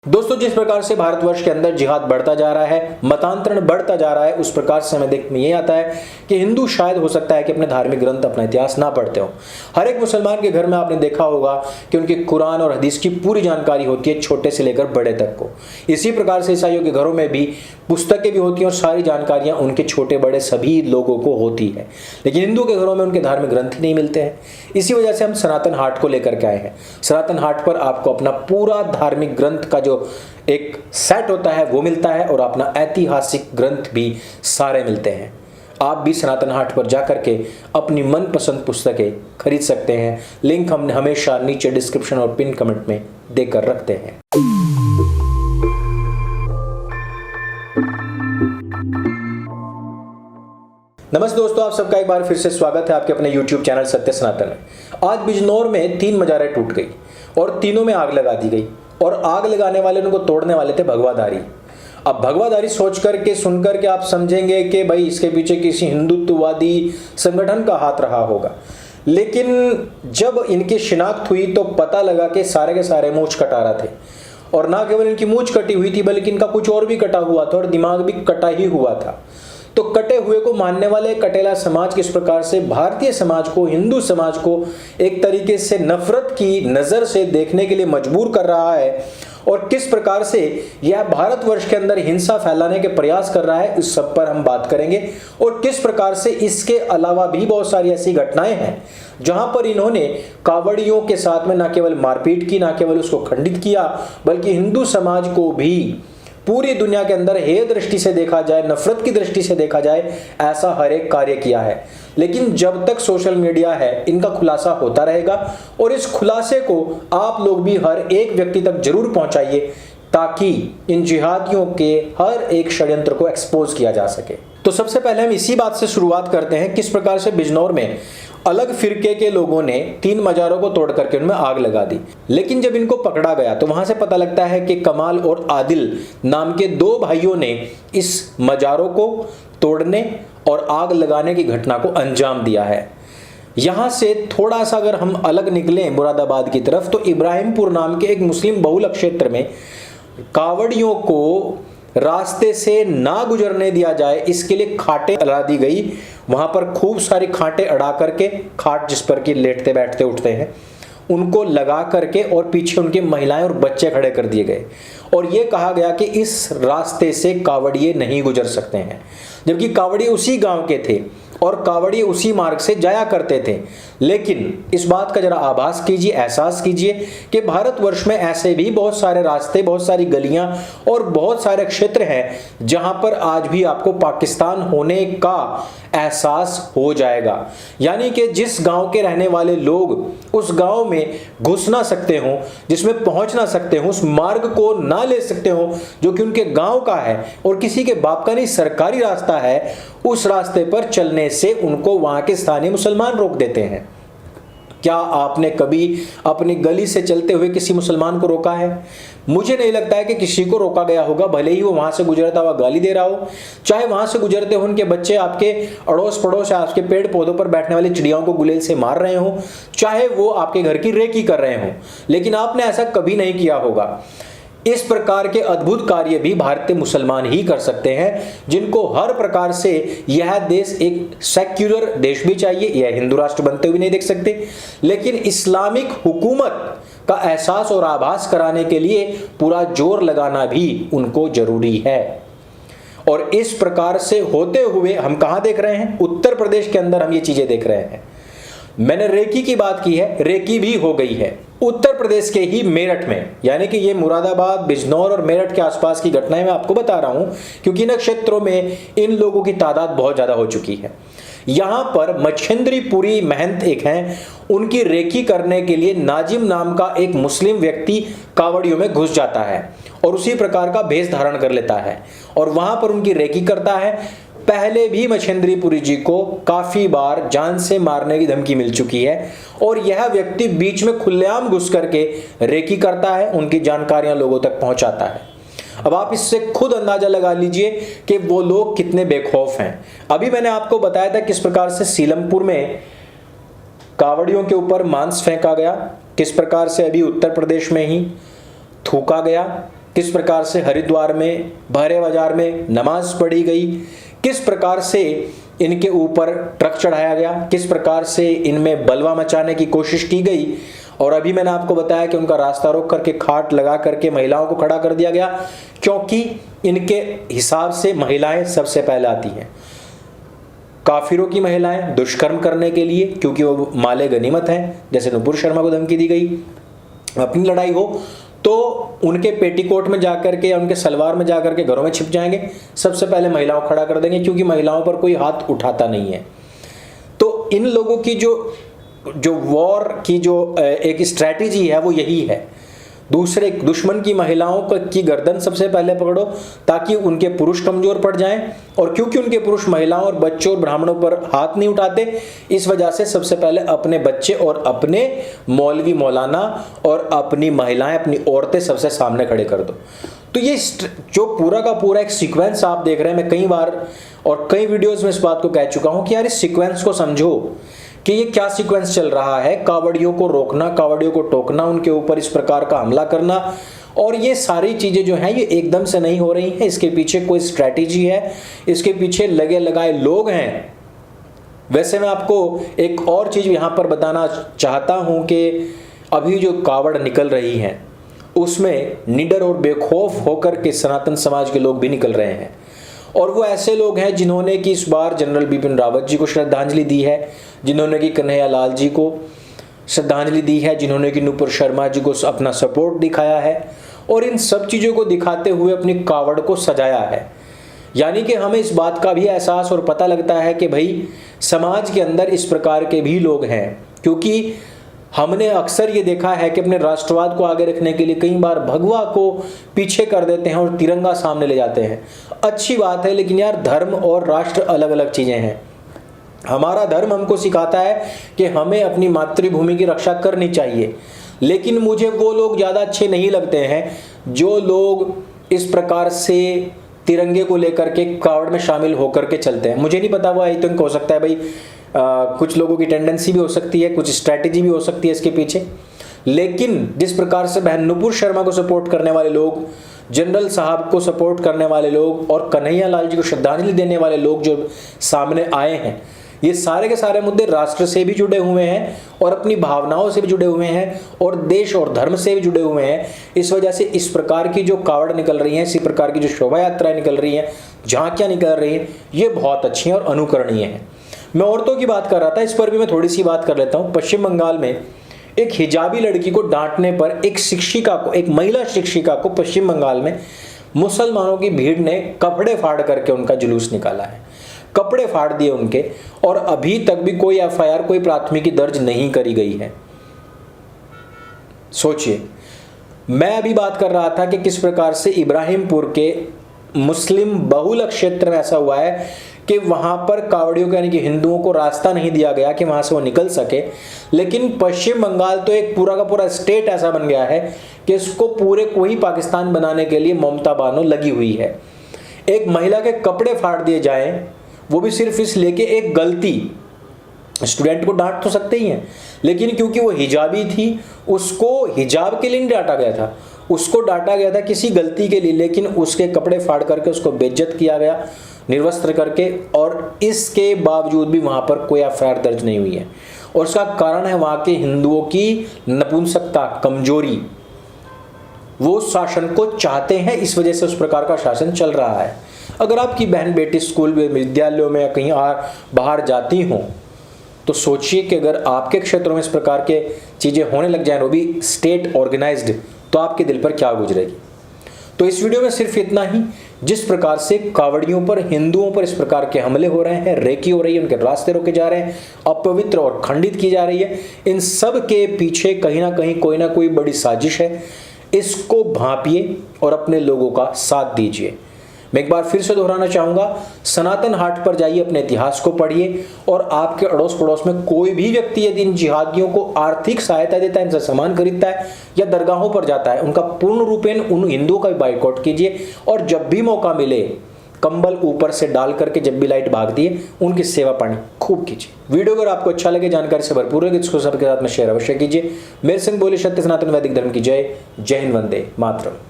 दोस्तों, जिस प्रकार से भारतवर्ष के अंदर जिहाद बढ़ता जा रहा है, मतांतरण बढ़ता जा रहा है, उस प्रकार से हमें देखने में ये आता है कि हिंदू शायद हो सकता है कि अपने धार्मिक ग्रंथ, अपना इतिहास ना पढ़ते हो। हर एक मुसलमान के घर में आपने देखा होगा कि उनके कुरान और हदीस की पूरी जानकारी होती है, छोटे से लेकर बड़े तक को। इसी प्रकार से ईसाइयों के घरों में भी पुस्तकें भी होती हैं और सारी जानकारियां उनके छोटे बड़े सभी लोगों को होती है। लेकिन हिंदू के घरों में उनके धार्मिक ग्रंथ ही नहीं मिलते हैं। इसी वजह से हम सनातन हाट को लेकर के आए हैं। सनातन हाट पर आपको अपना पूरा धार्मिक ग्रंथ का जो एक सेट होता है वो मिलता है और अपना ऐतिहासिक ग्रंथ भी सारे मिलते हैं। आप भी सनातन हाट पर जाकर के अपनी मनपसंद पुस्तकें खरीद सकते हैं। लिंक हमने हमेशा नीचे डिस्क्रिप्शन और पिन कमेंट में देकर रखते हैं। नमस्ते दोस्तों, आप सबका एक बार फिर से स्वागत है आपके अपने YouTube चैनल सत्य सनातन में। आज बिजनौर में 3 मजारें टूट गई और तीनों में आग लगा दी गई और आग लगाने वाले उनको तोड़ने वाले थे भगवाधारी। अब भगवाधारी सोच करके सुन करके आप समझेंगे कि भाई इसके पीछे किसी हिंदुत्ववादी संगठन का हाथ रहा होगा, लेकिन जब इनकी शिनाख्त हुई तो पता लगा कि सारे के सारे मूंछ कटारा थे। और ना केवल इनकी मूंछ कटी हुई थी बल्कि इनका कुछ और भी कटा हुआ था और दिमाग भी कटा ही हुआ था। तो कटे हुए को मानने वाले कटेला समाज किस प्रकार से भारतीय समाज को, हिंदू समाज को एक तरीके से नफरत की नज़र से देखने के लिए मजबूर कर रहा है और किस प्रकार से यह भारतवर्ष के अंदर हिंसा फैलाने के प्रयास कर रहा है, इस सब पर हम बात करेंगे। और किस प्रकार से इसके अलावा भी बहुत सारी ऐसी घटनाएं हैं जहां पर इन्होंने कावड़ियों के साथ में न केवल मारपीट की, न केवल उसको खंडित किया, बल्कि हिंदू समाज को भी पूरी दुनिया के अंदर हेय दृष्टि से देखा जाए, नफरत की दृष्टि से देखा जाए, ऐसा हर एक कार्य किया है। लेकिन जब तक सोशल मीडिया है, इनका खुलासा होता रहेगा और इस खुलासे को आप लोग भी हर एक व्यक्ति तक जरूर पहुंचाइए ताकि इन जिहादियों के हर एक षड्यंत्र को एक्सपोज किया जा सके। तो सबसे पहले हम इसी बात से शुरुआत करते हैं किस प्रकार से बिजनौर में अलग फिरके के लोगों ने 3 मजारों को तोड़ करके उनमें आग लगा दी। लेकिन जब इनको पकड़ा गया तो वहां से पता लगता है कि कमाल और आदिल नाम के 2 भाइयों ने इस मजारों को तोड़ने और आग लगाने की घटना को अंजाम दिया है। यहां से थोड़ा सा अगर हम अलग निकलें मुरादाबाद की तरफ, तो इब्राहिमपुर नाम के एक मुस्लिम बहुल क्षेत्र में कावड़ियों को रास्ते से ना गुजरने दिया जाए, इसके लिए खाटें अड़ा दी गई। वहां पर खूब सारी खाटें अड़ा करके, खाट जिस पर कि लेटते बैठते उठते हैं, उनको लगा करके और पीछे उनकी महिलाएं और बच्चे खड़े कर दिए गए और यह कहा गया कि इस रास्ते से कावड़िए नहीं गुजर सकते हैं। जबकि कावड़िए उसी गांव के थे और कावड़िए उसी मार्ग से जाया करते थे। लेकिन इस बात का जरा आभास कीजिए, एहसास कीजिए कि भारतवर्ष में ऐसे भी बहुत सारे रास्ते, बहुत सारी गलियां और बहुत सारे क्षेत्र हैं जहां पर आज भी आपको पाकिस्तान होने का एहसास हो जाएगा। यानी कि जिस गांव के रहने वाले लोग उस गांव में घुस ना सकते हो, जिसमें पहुंच ना सकते हो, उस मार्ग को ना ले सकते हो जो कि उनके गांव का है और किसी के बाप का नहीं, सरकारी रास्ता है, उस रास्ते पर चलने से उनको वहां के स्थानीय मुसलमान रोक देते हैं। क्या आपने कभी अपनी गली से चलते हुए किसी मुसलमान को रोका है? मुझे नहीं लगता है कि किसी को रोका गया होगा, भले ही वो वहां से गुजरता हुआ गाली दे रहा हो, चाहे वहां से गुजरते हो उनके बच्चे आपके अड़ोस पड़ोस, आपके पेड़ पौधों पर बैठने वाली चिड़ियाओं को गुलेल से मार रहे हो, चाहे वो आपके घर की रेकी कर रहे हो, लेकिन आपने ऐसा कभी नहीं किया होगा। इस प्रकार के अद्भुत कार्य भी भारतीय मुसलमान ही कर सकते हैं, जिनको हर प्रकार से यह देश एक सेक्युलर देश भी चाहिए, यह हिंदू राष्ट्र बनते हुए नहीं देख सकते, लेकिन इस्लामिक हुकूमत का एहसास और आभास कराने के लिए पूरा जोर लगाना भी उनको जरूरी है। और इस प्रकार से होते हुए हम कहां देख रहे हैं? उत्तर प्रदेश के अंदर हम ये चीजें देख रहे हैं। मैंने रेकी की बात की है, रेकी भी हो गई है उत्तर प्रदेश के ही मेरठ में। यानी कि ये मुरादाबाद, बिजनौर और मेरठ के आसपास की घटनाएं मैं आपको बता रहा हूं क्योंकि इन क्षेत्रों में इन लोगों की तादाद बहुत ज्यादा हो चुकी है। यहां पर मच्छिंद्रीपुरी महंत एक हैं, उनकी रेकी करने के लिए नाजिम नाम का एक मुस्लिम व्यक्ति कावड़ियों में घुस जाता है और उसी प्रकार का भेष धारण कर लेता है और वहां पर उनकी रेकी करता है। पहले भी मच्छिंद्रीपुरी जी को काफी बार जान से मारने की धमकी मिल चुकी है और यह व्यक्ति बीच में खुलेआम घुस करके रेकी करता है, उनकी जानकारियां लोगों तक पहुंचाता है। अब आप इससे खुद अंदाजा लगा लीजिए कि वो लोग कितने बेखौफ हैं। अभी मैंने आपको बताया था किस प्रकार से सीलमपुर में कावड़ियों के ऊपर मांस फेंका गया, किस प्रकार से अभी उत्तर प्रदेश में ही थूका गया, किस प्रकार से हरिद्वार में भरे बाजार में नमाज पढ़ी गई, किस प्रकार से इनके ऊपर ट्रक चढ़ाया गया, किस प्रकार से इनमें बलवा मचाने की कोशिश की गई। और अभी मैंने आपको बताया कि उनका रास्ता रोक करके खाट लगा करके महिलाओं को खड़ा कर दिया गया, क्योंकि इनके हिसाब से महिलाएं सबसे पहले आती हैं। काफिरों की महिलाएं दुष्कर्म करने के लिए, क्योंकि वो माले गनीमत हैं, जैसे नुपुर शर्मा को धमकी दी गई, अपनी लड़ाई हो तो उनके पेटीकोट में जाकर के, उनके सलवार में जाकर के घरों में छिप जाएंगे, सबसे पहले महिलाओं को खड़ा कर देंगे, क्योंकि महिलाओं पर कोई हाथ उठाता नहीं है। तो इन लोगों की जो वॉर की जो एक स्ट्रैटेजी है वो यही है, दूसरे दुश्मन की महिलाओं की गर्दन सबसे पहले पकड़ो ताकि उनके पुरुष कमजोर पड़ जाएं, और क्योंकि उनके पुरुष महिलाओं और बच्चों और ब्राह्मणों पर हाथ नहीं उठाते, इस वजह से सबसे पहले अपने बच्चे और अपने मौलवी मौलाना और अपनी महिलाएं, अपनी औरतें सबसे सामने खड़े कर दो। तो ये जो पूरा का पूरा एक सीक्वेंस आप देख रहे हैं, मैं कई बार और कई वीडियोस में इस बात को कह चुका हूं कि यार इस सीक्वेंस को समझो कि ये क्या सीक्वेंस चल रहा है। कावड़ियों को रोकना, कावड़ियों को टोकना, उनके ऊपर इस प्रकार का हमला करना, और ये सारी चीजें जो हैं ये एकदम से नहीं हो रही हैं। इसके पीछे कोई स्ट्रैटेजी है, इसके पीछे लगे लगाए लोग हैं। वैसे मैं आपको एक और चीज यहां पर बताना चाहता हूं कि अभी जो कावड़ निकल रही हैं उसमें निडर और बेखौफ होकर के सनातन समाज के लोग भी निकल रहे हैं, और वो ऐसे लोग हैं जिन्होंने कि इस बार जनरल बिपिन रावत जी को श्रद्धांजलि दी है, जिन्होंने कि कन्हैया लाल जी को श्रद्धांजलि दी है, जिन्होंने कि नुपुर शर्मा जी को अपना सपोर्ट दिखाया है, और इन सब चीज़ों को दिखाते हुए अपनी कावड़ को सजाया है। यानी कि हमें इस बात का भी एहसास और पता लगता है कि भाई समाज के अंदर इस प्रकार के भी लोग हैं, क्योंकि हमने अक्सर ये देखा है कि अपने राष्ट्रवाद को आगे रखने के लिए कई बार भगवा को पीछे कर देते हैं और तिरंगा सामने ले जाते हैं। अच्छी बात है, लेकिन यार धर्म और राष्ट्र अलग अलग चीज़ें हैं। हमारा धर्म हमको सिखाता है कि हमें अपनी मातृभूमि की रक्षा करनी चाहिए, लेकिन मुझे वो लोग ज़्यादा अच्छे नहीं लगते हैं जो लोग इस प्रकार से तिरंगे को लेकर के कावड़ में शामिल होकर के चलते हैं। मुझे नहीं पता वो आई थिंक हो सकता है भाई कुछ लोगों की टेंडेंसी भी हो सकती है, कुछ स्ट्रैटेजी भी हो सकती है इसके पीछे, लेकिन जिस प्रकार से बहन नुपुर शर्मा को सपोर्ट करने वाले लोग, जनरल साहब को सपोर्ट करने वाले लोग और कन्हैया लाल जी को श्रद्धांजलि देने वाले लोग जो सामने आए हैं, ये सारे के सारे मुद्दे राष्ट्र से भी जुड़े हुए हैं और अपनी भावनाओं से भी जुड़े हुए हैं और देश और धर्म से भी जुड़े हुए हैं। इस वजह से इस प्रकार की जो कावड़ निकल रही हैं, इसी प्रकार की जो शोभा यात्राएं निकल रही हैं, झांकियां निकल रही हैं, ये बहुत अच्छी हैं और अनुकरणीय हैं। मैं औरतों की बात कर रहा था, इस पर भी मैं थोड़ी सी बात कर लेता हूँ। पश्चिम बंगाल में एक हिजाबी लड़की को डांटने पर एक शिक्षिका को, एक महिला शिक्षिका को पश्चिम बंगाल में मुसलमानों की भीड़ ने कपड़े फाड़ करके उनका जुलूस निकाला है, कपड़े फाड़ दिए उनके, और अभी तक भी कोई एफआईआर, कोई प्राथमिकी दर्ज नहीं करी गई है। सोचिए, मैं अभी बात कर रहा था कि किस प्रकार से इब्राहिमपुर के मुस्लिम बहुल क्षेत्र में ऐसा हुआ है कि वहां पर कावड़ियों को यानी कि हिंदुओं को रास्ता नहीं दिया गया कि वहां से वो निकल सके, लेकिन पश्चिम बंगाल तो एक पूरा का पूरा स्टेट ऐसा बन गया है कि इसको पूरे को ही पाकिस्तान बनाने के लिए ममता बानो लगी हुई है। एक महिला के कपड़े फाड़ दिए जाएं, वो भी सिर्फ इसलिए कि एक गलती, स्टूडेंट को डांट तो सकते ही हैं, लेकिन क्योंकि वो हिजाबी थी उसको हिजाब के लिए नहीं डांटा गया था, उसको डांटा गया था किसी गलती के लिए, लेकिन उसके कपड़े फाड़ करके उसको बेइज्जत किया गया, निर्वस्त्र करके, और इसके बावजूद भी वहां पर कोई एफआईआर दर्ज नहीं हुई है। और इसका कारण है वहां के हिंदुओं की नपुंसकता, कमजोरी। वो शासन को चाहते हैं, इस वजह से उस प्रकार का शासन चल रहा है। अगर आपकी बहन बेटी स्कूल में, विद्यालयों में या कहीं बाहर जाती हों तो सोचिए कि अगर आपके क्षेत्रों में इस प्रकार के चीज़ें होने लग जाएं, वो भी स्टेट ऑर्गेनाइज्ड, तो आपके दिल पर क्या गुजरेगी। तो इस वीडियो में सिर्फ इतना ही। जिस प्रकार से कावड़ियों पर, हिंदुओं पर इस प्रकार के हमले हो रहे हैं, रेकी हो रही है, उनके रास्ते रोके जा रहे हैं, अपवित्र और खंडित की जा रही है, इन सब के पीछे कहीं ना कहीं कोई ना कोई बड़ी साजिश है। इसको भांपिए और अपने लोगों का साथ दीजिए। मैं एक बार फिर से दोहराना चाहूँगा, सनातन हाट पर जाइए, अपने इतिहास को पढ़िए, और आपके अड़ोस पड़ोस में कोई भी व्यक्ति यदि इन जिहादियों को आर्थिक सहायता देता है, इनसे सामान खरीदता है या दरगाहों पर जाता है, उनका पूर्ण रूपेण उन हिंदुओं का भी बाइकआउट कीजिए। और जब भी मौका मिले, कंबल ऊपर से डाल करके जब भी लाइट भागती है, उनकी सेवा पानी खूब कीजिए। वीडियो अगर आपको अच्छा लगे, जानकारी से भरपूर है, इसको सबके साथ में शेयर अवश्य कीजिए। मेरे संग बोले सत्य सनातन वैदिक धर्म की जय। जय हिंद, वंदे मातरम।